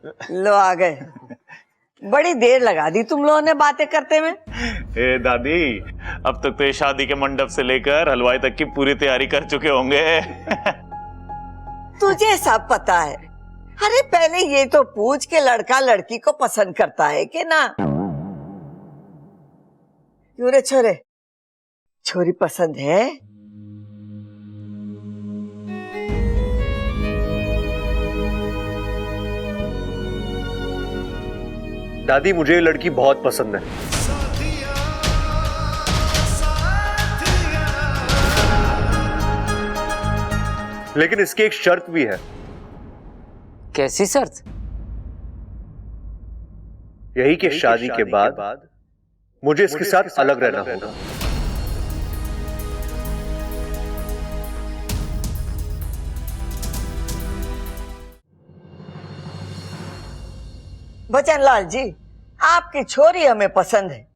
लो आ गए। बड़ी देर लगा दी तुम लोगों ने बातें करते में। ए दादी, अब तक तो ये शादी के मंडप से लेकर हलवाई तक की पूरी तैयारी कर चुके होंगे। तुझे सब पता है। अरे पहले ये तो पूछ के लड़का लड़की को पसंद करता है कि ना। क्यों रे छोरे, छोरी पसंद है? दादी मुझे ये लड़की बहुत पसंद है, लेकिन इसकी एक शर्त भी है। कैसी शर्त? यही कि शादी के बाद मुझे इसके साथ अलग रहना होगा। बचनलाल जी, आपकी छोरी हमें पसंद है,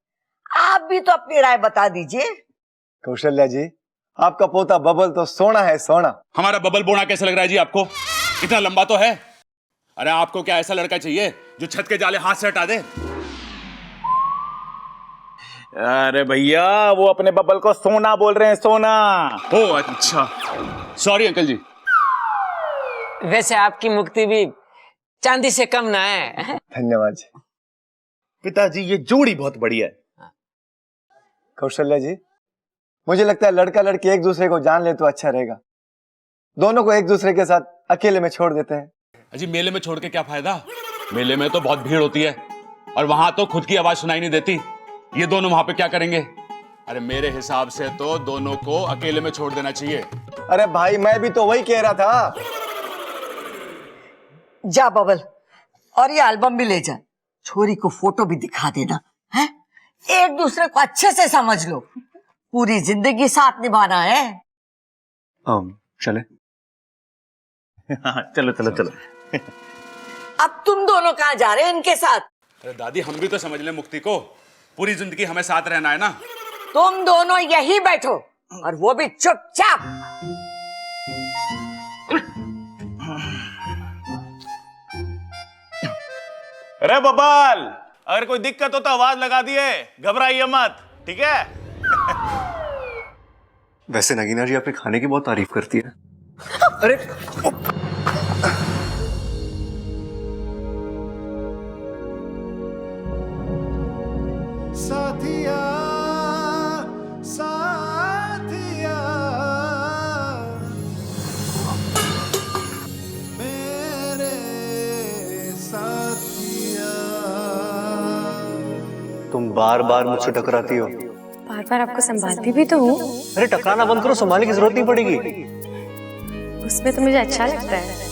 आप भी तो अपनी राय बता दीजिए। कौशल्या जी, आपका पोता बबल तो सोना है, सोना। हमारा बबल बोना कैसे लग रहा है जी आपको? इतना लंबा तो है। अरे आपको क्या ऐसा लड़का चाहिए जो छत के जाले हाथ से हटा दे? अरे भैया, वो अपने बबल को सोना बोल रहे हैं, सोना। ओ अच्छा, सॉरी अंकल जी। वैसे आपकी मुक्ति भी चांदी से कम ना है। धन्यवाद जी। पिताजी, ये जोड़ी बहुत बढ़िया है। कौशल्या जी, मुझे लगता है लड़का लड़की एक दूसरे को जान ले तो अच्छा रहेगा। दोनों को एक दूसरे के साथ अकेले में छोड़ देते हैं। अजी मेले में छोड़ के क्या फायदा? मेले में तो बहुत भीड़ होती है और वहां तो खुद की आवाज सुनाई नहीं देती। ये दोनों वहां पे क्या करेंगे? अरे मेरे हिसाब से तो दोनों को अकेले में छोड़ देना चाहिए। अरे भाई, मैं भी तो वही कह रहा था। जा बबल, और ये एल्बम भी ले जा। छोरी को फोटो भी दिखा देना है। एक दूसरे को अच्छे से समझ लो, पूरी जिंदगी साथ निभाना है। चले। हाँ, चलो चलो चलो। अब तुम दोनों कहाँ जा रहे हैं इनके साथ? अरे दादी, हम भी तो समझ ले मुक्ति को। पूरी जिंदगी हमें साथ रहना है ना। तुम दोनों यही बैठो, और वो भी चुपचाप। अरे बबल, अगर कोई दिक्कत हो तो आवाज लगा दिए, घबराइए मत, ठीक है? वैसे नगीना जी आपके खाने की बहुत तारीफ करती है। अरे साथिया साथिया मेरे साथिया। तुम बार बार मुझसे टकराती हो। बार बार आपको संभालती भी तो हूँ। अरे टकराना बंद करो, संभालने की जरूरत नहीं पड़ेगी। उसमें तो मुझे अच्छा लगता है।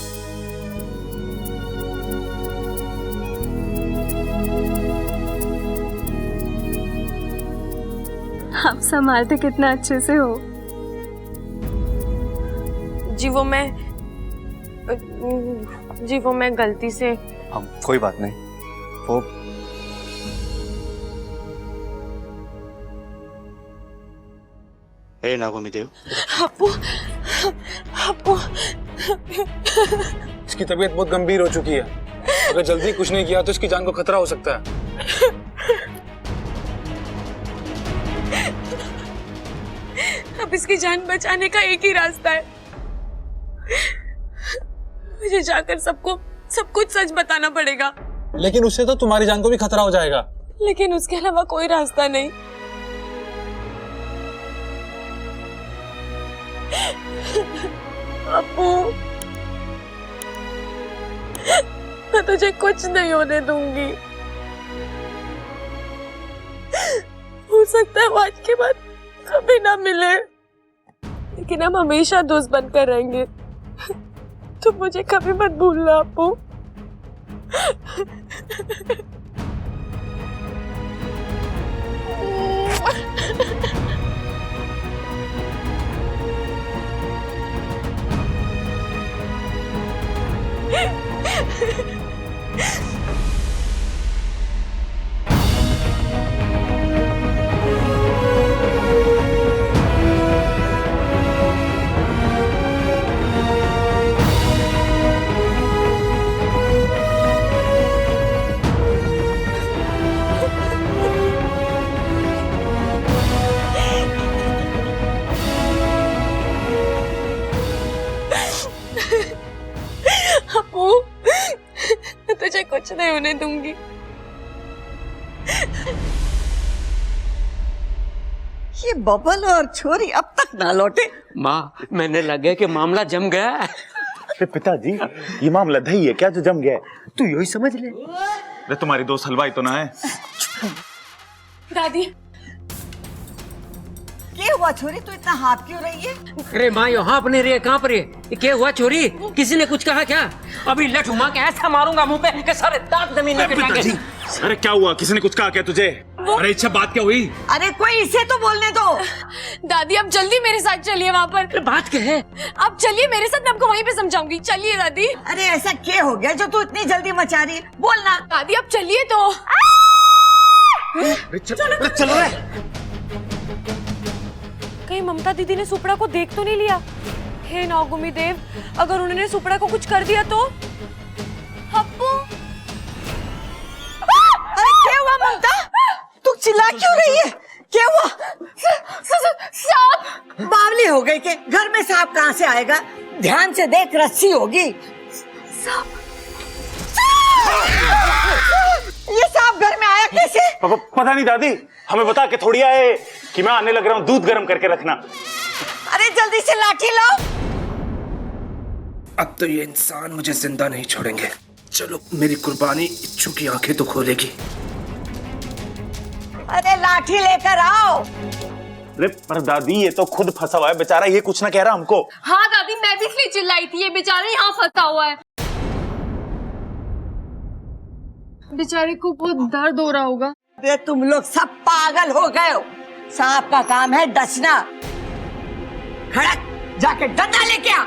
आप संभालते कितना अच्छे से हो। जी वो मैं गलती से। हम कोई बात नहीं। वो नागोमीदेव, अप्पू, अप्पू। इसकी तबीयत बहुत गंभीर हो चुकी है। अगर जल्दी कुछ नहीं किया तो इसकी जान को खतरा हो सकता है। अब इसकी जान बचाने का एक ही रास्ता है। मुझे जाकर सबको सब कुछ सच बताना पड़ेगा। लेकिन उससे तो तुम्हारी जान को भी खतरा हो जाएगा। लेकिन उसके अलावा कोई रास्ता नहीं। अप्पू, मैं तुझे कुछ नहीं होने दूंगी। हो सकता है आज के बाद कभी ना मिले, लेकिन हम हमेशा दोस्त बनकर रहेंगे। तुम मुझे कभी मत भूलना अप्पू। कुछ नहीं होने दूंगी। ये बबल और छोरी अब तक ना लौटे। माँ, मैंने लगे कि मामला जम गया है। अरे पिताजी, ये मामला दही है क्या जो जम गया है? तू यही समझ ले। अरे तुम्हारी दोस्त हलवाई तो ना है? दादी, क्या हुआ छोरी, तू इतना हाथ क्यों रही है? अरे माँ, यहाँ पर नहीं रही है, कहाँ पर है? ये क्या हुआ छोरी? किसी ने कुछ कहा क्या? अभी लठ घुमा के ऐसा मारूंगा मुंह पे कि सारे दांत जमीन में गिर जाएंगे। अरे क्या हुआ? किसी ने कुछ कहा क्या तुझे? अरे अच्छा, बात क्या हुई? अरे कोई इसे तो बोलने दो। दादी आप जल्दी मेरे साथ चलिए वहाँ पर। अरे बात क्या है? आप चलिए मेरे साथ, मैं आपको वहीं पे समझाऊंगी। चलिए दादी। अरे ऐसा क्या हो गया जो तू इतनी जल्दी मचा रही है? बोलना। दादी आप चलिए तो। चलो रे। कहीं ममता दीदी ने सुपड़ा को देख तो नहीं लिया? हे नागुमी देव, अगर उन्होंने सुपड़ा को कुछ कर दिया तो? हप्पू, अरे क्या हुआ ममता? तू चिल्ला क्यों रही है? क्या हुआ? सांप। बावली हो गई के? घर में सांप कहाँ से आएगा? ध्यान से देख, रस्सी होगी। ये सांप घर में आया कैसे? पता नहीं दादी, हमें बता के थोड़ी आए कि मैं आने लग रहा हूँ, दूध गर्म करके रखना। अरे जल्दी से लाठी लो। अब तो ये इंसान मुझे जिंदा नहीं छोड़ेंगे। चलो, मेरी कुर्बानी इच्छू की आंखें तो खोलेगी। अरे लाठी लेकर आओ। अरे पर दादी, ये तो खुद फंसा हुआ है बेचारा, ये कुछ ना कह रहा हमको। हाँ दादी, मैं भी इसलिए चिल्लाई थी, ये बेचारा यहाँ फंसा हुआ है। बेचारे को बहुत दर्द हो रहा होगा। अरे तुम लोग सब पागल हो गए हो। सांप का काम है डसना। खड़क जाके डंडा लेके आ।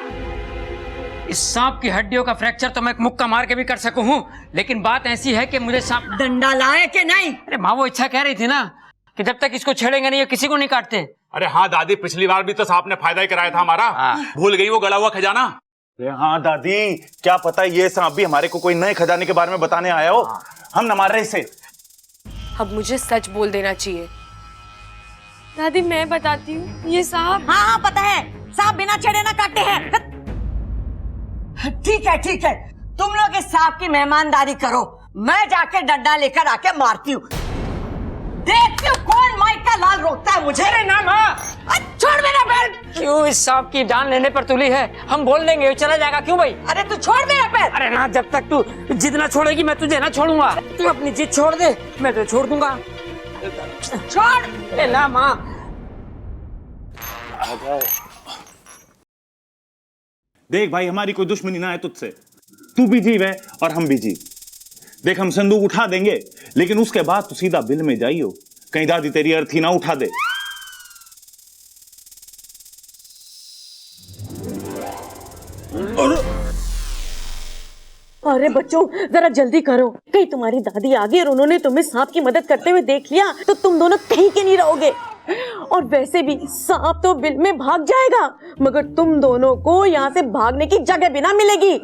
इस सांप की हड्डियों का फ्रैक्चर तो मैं एक मुक्का मार के भी कर सकूं हूँ, लेकिन बात ऐसी है कि मुझे सांप। डंडा लाए कि नहीं? अरे माँ, वो इच्छा कह रही थी ना कि जब तक इसको छेड़ेंगे नहीं, ये किसी को नहीं काटते। अरे हाँ दादी, पिछली बार भी तो सांप ने फायदा ही कराया था हमारा। भूल गई वो गड़ा हुआ खजाना? अरे हाँ दादी, क्या पता ये सांप भी हमारे को कोई नए खजाने के बारे में बताने आया हो। हम न मार रहे इसे। अब मुझे सच बोल देना चाहिए। दादी मैं बताती हूँ, ये सांप। हाँ हाँ पता है, सांप बिना छेड़े ना काटते हैं। ठीक है ठीक है, तुम लोग इस सांप की मेहमानदारी करो, मैं जाके डंडा लेकर आके मारती हूँ। देखती हूँ कौन माइक का लाल रोकता है मुझे। अरे ना माँ, छोड़ मेरा पैर। क्यों इस सांप की जान लेने पर तुली है? हम बोल देंगे वो चला जाएगा। क्यों भाई? अरे तू छोड़ मेरा पैर। अरे ना, जब तक तू जिद ना छोड़ेगी मैं तुझे ना छोड़ूंगा। तू अपनी जिद छोड़ दे, मैं तो छोड़ दूंगा। छोड़। अरे ना माँ। देख भाई, हमारी कोई दुश्मनी ना है तुझसे। तू भी जीव है और हम भी जीव। देख, हम संदूक उठा देंगे, लेकिन उसके बाद तू सीधा बिल में जाइयो, कहीं दादी तेरी अर्थी ना उठा दे। अरे बच्चों जरा जल्दी करो, कहीं तुम्हारी दादी आ गई और उन्होंने तुम्हें सांप की मदद करते हुए देख लिया तो तुम दोनों कहीं के नहीं रहोगे। और वैसे भी सांप तो बिल में भाग जाएगा, मगर तुम दोनों को यहाँ से भागने की जगह भी ना मिलेगी।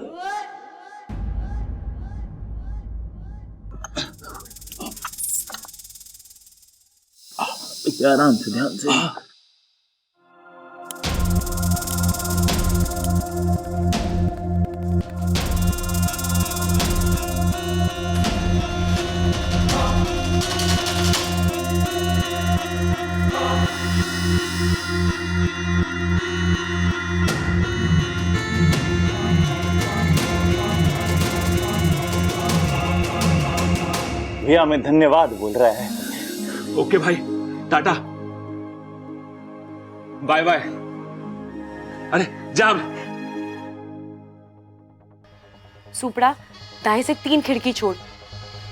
आराम से, ध्यान से। भैया हमें धन्यवाद बोल रहा है। ओके भाई, टाटा, बाय बाय। अरे जा। सुपड़ा, दाएं से 3 खिड़की छोड़,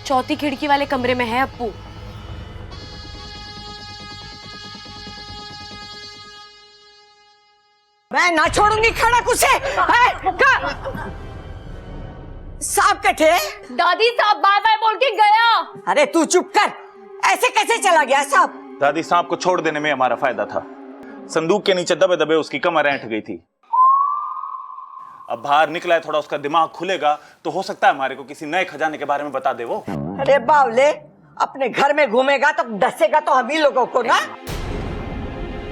चौथी खिड़की वाले कमरे में है अप्पू। मैं ना छोड़ूंगी खड़क उसे। सांप कटे। दादी साहब बाय बाय बोल के गया। अरे तू चुप कर, ऐसे कैसे चला गया सांप? दादी, सांप को छोड़ देने में हमारा फायदा था। संदूक के नीचे दबे दबे उसकी कमर ऐंठ गई थी। अब बाहर निकला है, थोड़ा उसका दिमाग खुलेगा तो हो सकता है हमारे को किसी नए खजाने के बारे में बता दे वो। अरे बावले, अपने घर में घूमेगा तो डसेगा तो हम ही लोगों को ना।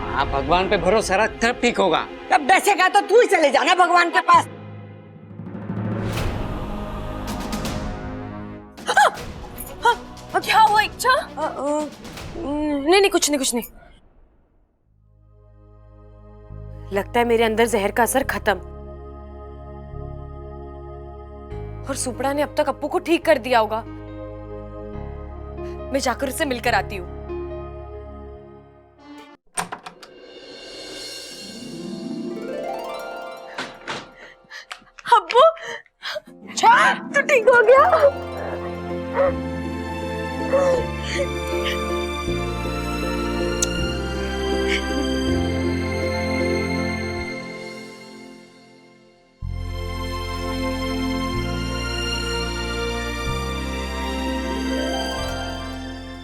हाँ, भगवान पे भरोसा रख, तब ठीक होगा। जब डसेगा तो तू ही चले जाना भगवान के पास। क्या हुआ इच्छा? नहीं नहीं, कुछ नहीं कुछ नहीं। लगता है मेरे अंदर जहर का असर खत्म, और सुपड़ा ने अब तक अप्पू को ठीक कर दिया होगा। मैं जाकर उससे मिलकर आती हूँ। अप्पू, तू ठीक हो गया?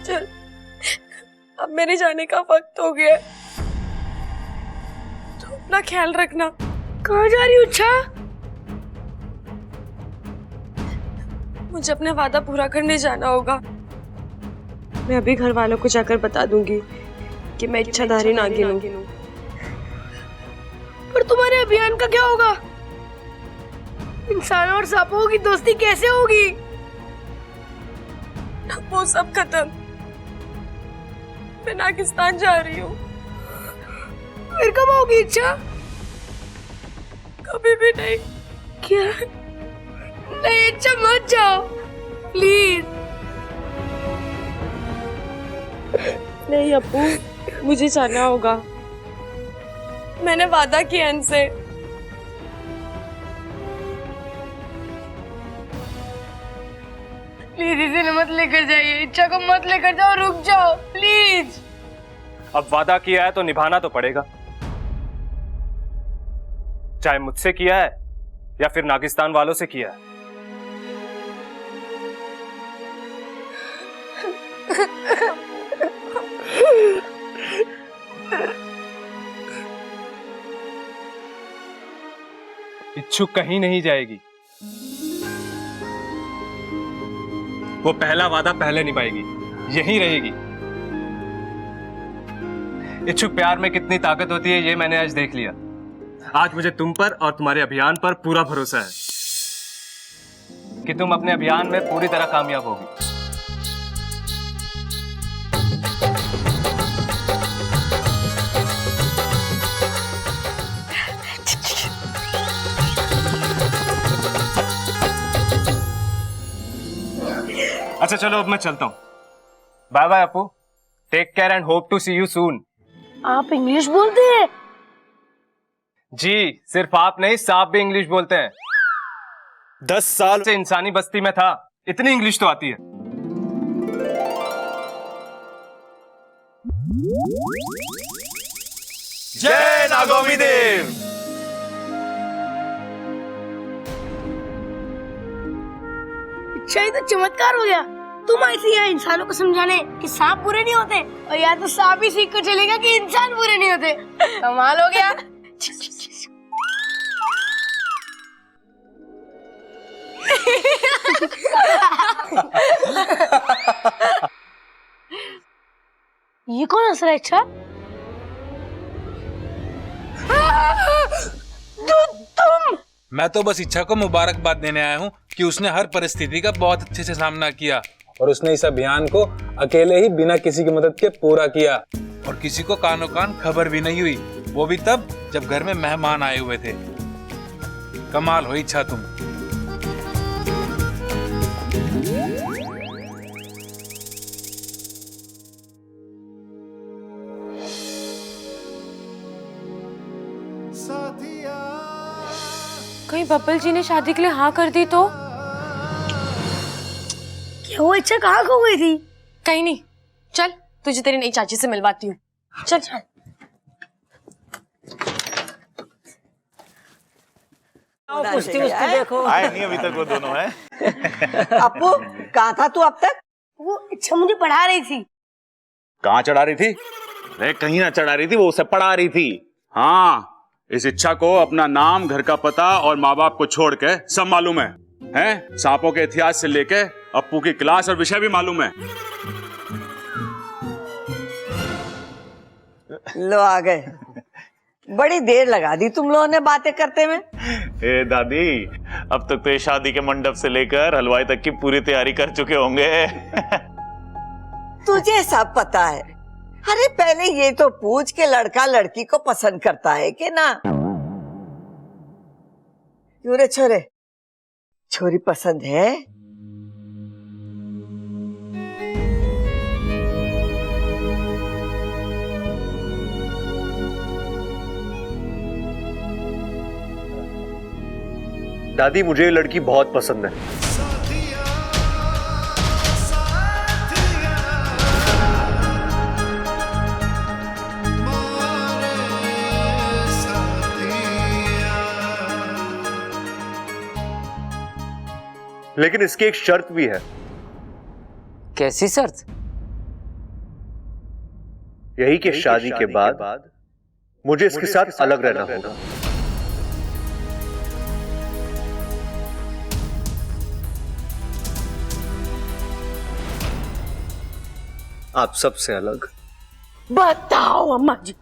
चल, अब मेरे जाने का वक्त हो गया है। तो अपना ख्याल रखना। कहाँ जा रही हो इच्छा? मुझे अपना वादा पूरा करने जाना होगा। मैं अभी घर वालों को जाकर बता दूंगी कि मैं इच्छाधारी नागिन हूँ। पर तुम्हारे अभियान का क्या होगा? इंसानों और सांपों की दोस्ती कैसे होगी? वो सब खत्म। मैं नागिस्तान जा रही हूँ। फिर कब होगी इच्छा? कभी भी नहीं। क्या? नहीं इच्छा, मत जाओ प्लीज। नहीं अप्पू, मुझे जाना होगा। मैंने वादा किया इनसे। प्लीज इसे मत लेकर जाइए। इच्छा को मत लेकर जाओ, रुक जाओ प्लीज। अब वादा किया है तो निभाना तो पड़ेगा, चाहे मुझसे किया है या फिर नागिस्तान वालों से किया है। इच्छू कहीं नहीं जाएगी। वो पहला वादा पहले निभाएगी, यहीं रहेगी। इच्छू प्यार में कितनी ताकत होती है ये मैंने आज देख लिया। आज मुझे तुम पर और तुम्हारे अभियान पर पूरा भरोसा है कि तुम अपने अभियान में पूरी तरह कामयाब होगी। अच्छा चलो अब मैं चलता हूँ। Bye bye Appu, take care and hope to see you soon. आप इंग्लिश बोलते हैं? जी, सिर्फ आप नहीं, सांप भी इंग्लिश बोलते हैं। 10 साल से इंसानी बस्ती में था, इतनी इंग्लिश तो आती है। जय नागोमी देव। अच्छा, ये तो चमत्कार हो गया। तुम ऐसे यहाँ इंसानों को समझाने कि सांप बुरे नहीं होते, और या तो सांप ही सीख कर चलेगा कि इंसान बुरे नहीं होते। कमाल हो गया। ये कौन हंस रहा है? अच्छा, तुम? मैं तो बस इच्छा को मुबारकबाद देने आया हूँ कि उसने हर परिस्थिति का बहुत अच्छे से सामना किया और उसने इस अभियान को अकेले ही बिना किसी की मदद के पूरा किया, और किसी को कानो कान खबर भी नहीं हुई, वो भी तब जब घर में मेहमान आए हुए थे। कमाल हो इच्छा तुम। कहीं बब्बल जी ने शादी के लिए हाँ कर दी तो? क्या वो इच्छा कहाँ खो गई थी? कहीं नहीं। चल, तुझे तेरी नई चाची से मिलवाती हूँ। चल चल। कुश्ती उश्ती देखो। आए नहीं अभी तक वो दोनों है। अप्पू, कहाँ था तू अब तक? वो इच्छा मुझे पढ़ा रही थी। कहाँ चढ़ा रही थी? अरे कहीं ना चढ़ा रही थी, वो उसे पढ़ा रही थी। हाँ, इस इच्छा को अपना नाम, घर का पता और माँ बाप को छोड़ के सब मालूम है? सांपों के इतिहास से लेके अप्पू की क्लास और विषय भी मालूम है। लो आ गए। बड़ी देर लगा दी तुम लोगों ने बातें करते में। ए दादी, अब तक तो ये शादी के मंडप से लेकर हलवाई तक की पूरी तैयारी कर चुके होंगे। तुझे सब पता है। अरे पहले ये तो पूछ के लड़का लड़की को पसंद करता है कि ना। क्यों रे छोरे, छोरी पसंद है? दादी, मुझे ये लड़की बहुत पसंद है। लेकिन इसकी एक शर्त भी है। कैसी शर्त? यही कि शादी के बाद मुझे इसके साथ अलग रहना होगा। आप सबसे अलग। बताओ अम्मा जी,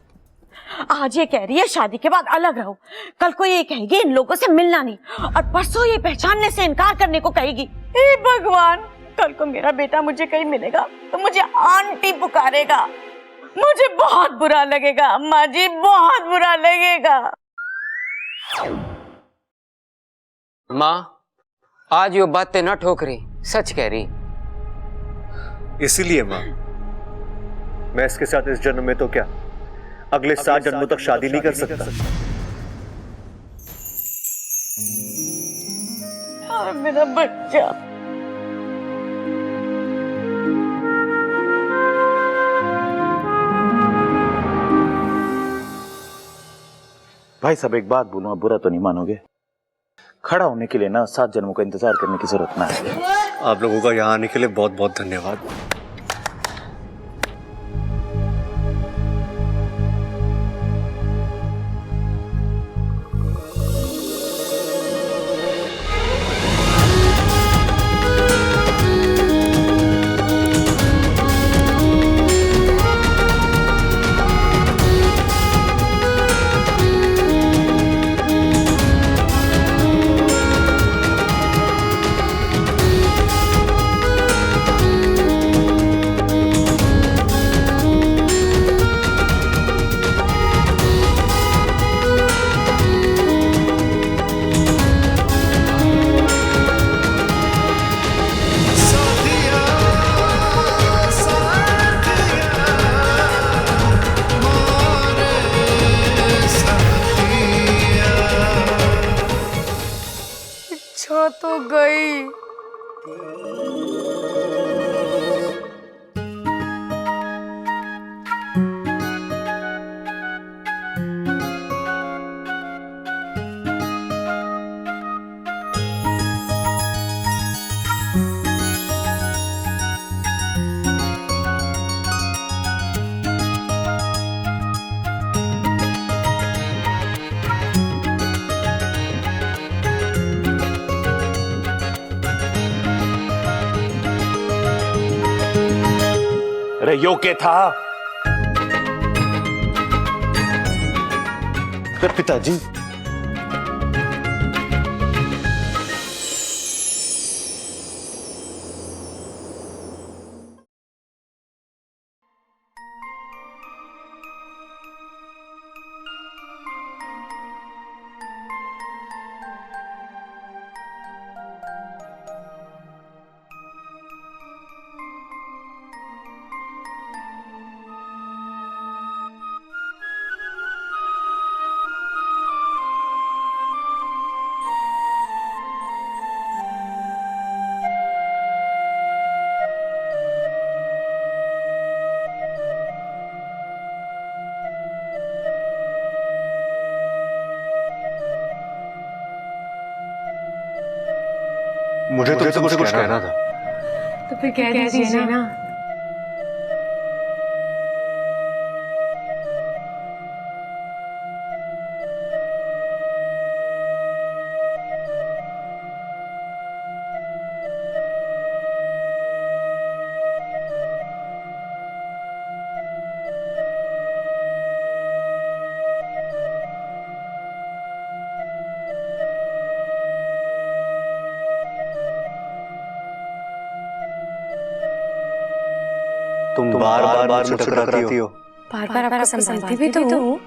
आज ये कह रही है शादी के बाद अलग रहो, कल को ये कहेगी इन लोगों से मिलना नहीं, और परसों ये पहचानने से इनकार करने को कहेगी। हे भगवान, कल को मेरा बेटा मुझे कहीं मिलेगा तो मुझे आंटी पुकारेगा। मुझे बहुत बुरा लगेगा अम्मा जी, बहुत बुरा लगेगा। माँ, आज ये बातें न ठोकरी, सच कह रही। इसीलिए मां, मैं इसके साथ इस जन्म में तो क्या, अगले 7 जन्मों तक शादी नहीं कर सकता। और मेरा बच्चा। भाई साहब, एक बात बोलूं, आप बुरा तो नहीं मानोगे? खड़ा होने के लिए ना 7 जन्मों का इंतजार करने की जरूरत ना है। आप लोगों का यहाँ आने के लिए बहुत बहुत धन्यवाद। इच्छा तो गई। अरे यो क्या था? अरे पिताजी, मुझे तुमसे कुछ कहना था। तो फिर कह दीजिए ना। तुम बार बार मुझसे टकराती हो। बार बार आपको संभालती भी तो हूँ।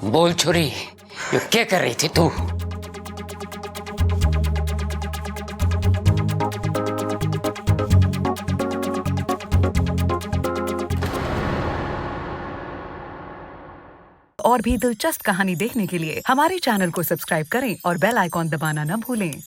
बोल छोरी, ये क्या कर रही थी तू? और भी दिलचस्प कहानी देखने के लिए हमारे चैनल को सब्सक्राइब करें और बेल आइकॉन दबाना न भूलें।